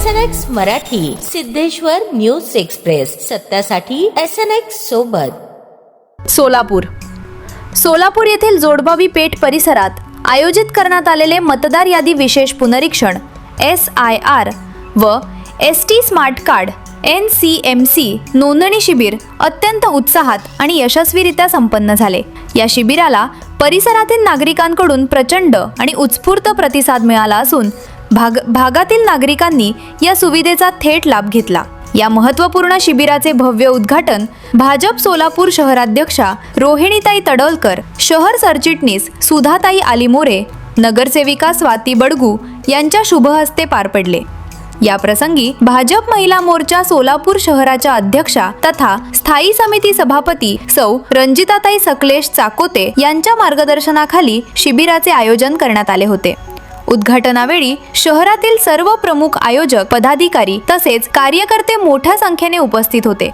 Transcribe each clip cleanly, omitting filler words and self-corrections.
SNX Marathi, Siddheshwar news express, सत्यासाठी SNX सोबत. सोलापूर येथील जोडबावी पेठ परिसरात आयोजित करण्यात आलेले मतदार यादी विशेष पुनरीक्षण SIR व ST स्मार्ट कार्ड NCMC नोंदणी शिबिर अत्यंत उत्साहात आणि यशस्वीरित्या संपन्न झाले. या शिबिराला परिसरातील नागरिकांकडून प्रचंड आणि उत्स्फूर्त प्रतिसाद मिळाला असून भागातील नागरिकांनी या सुविधेचा थेट लाभ घेतला. या महत्त्वपूर्ण शिबिराचे भव्य उद्घाटन भाजप सोलापूर शहराध्यक्षा रोहिणीताई तडोलकर, शहर सरचिटणीस सुधाताई आलीमोरे, नगरसेविका स्वाती बडगू यांच्या शुभहस्ते पार पडले. या प्रसंगी भाजप महिला मोर्चा सोलापूर शहराच्या अध्यक्षा तथा स्थायी समिती सभापती सौ रंजिताताई सकलेश चाकोते यांच्या मार्गदर्शनाखाली शिबिराचे आयोजन करण्यात आले होते. उद्घाटनावेळी शहरातील सर्व प्रमुख आयोजक, पदाधिकारी तसेच कार्यकर्ते मोठ्या संख्येने उपस्थित होते.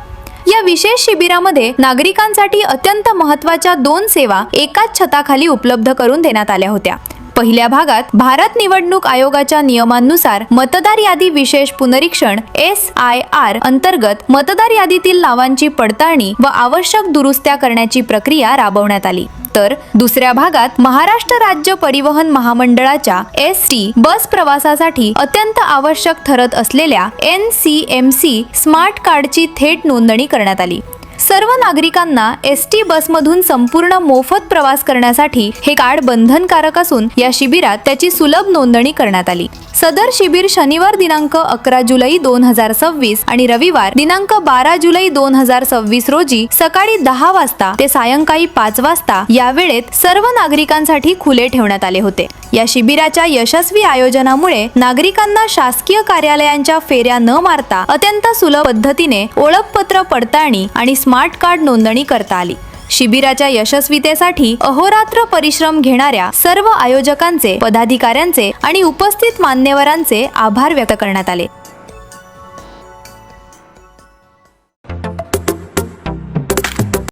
या विशेष शिबिरामध्ये नागरिकांसाठी अत्यंत महत्त्वाच्या 2 सेवा एकाच छताखाली उपलब्ध करून देण्यात आल्या होत्या. पहिल्या भागात भारत निवडणूक आयोगाच्या नियमांनुसार मतदार यादी विशेष पुनरीक्षण SIR अंतर्गत मतदार यादीतील नावांची पडताळणी व आवश्यक दुरुस्त्या करण्याची प्रक्रिया राबवण्यात आली. तर दुसऱ्या भागात महाराष्ट्र राज्य परिवहन महामंडळाच्या ST बस प्रवासासाठी अत्यंत आवश्यक ठरत असलेल्या NCMC स्मार्ट कार्डची थेट नोंदणी करण्यात आली. सर्व नागरिकांना ST बसमधून संपूर्ण मोफत प्रवास करण्यासाठी हे कार्ड बंधनकारक असून या शिबिरात त्याची सुलभ नोंदणी करण्यात आली. सदर शिबिर शनिवार दिनांक 11 जुलै 2026 आणि रविवार दिनांक 12 जुलै 2026 रोजी सकाळी 10 वाजता ते सायंकाळी 5 वाजता या वेळेत सर्व नागरिकांसाठी खुले ठेवण्यात आले होते. या शिबिराच्या यशस्वी आयोजनामुळे नागरिकांना शासकीय कार्यालयांच्या फेऱ्या न मारता अत्यंत सुलभ पद्धतीने ओळखपत्र पडताळणी आणि स्मार्ट कार्ड नोंदणी करता आली. शिबिराच्या यशस्वीतेसाठी अहोरात्र परिश्रम घेणाऱ्या सर्व आयोजकांचे, पदाधिकाऱ्यांचे आणि उपस्थित मान्यवरांचे आभार व्यक्त करण्यात आले.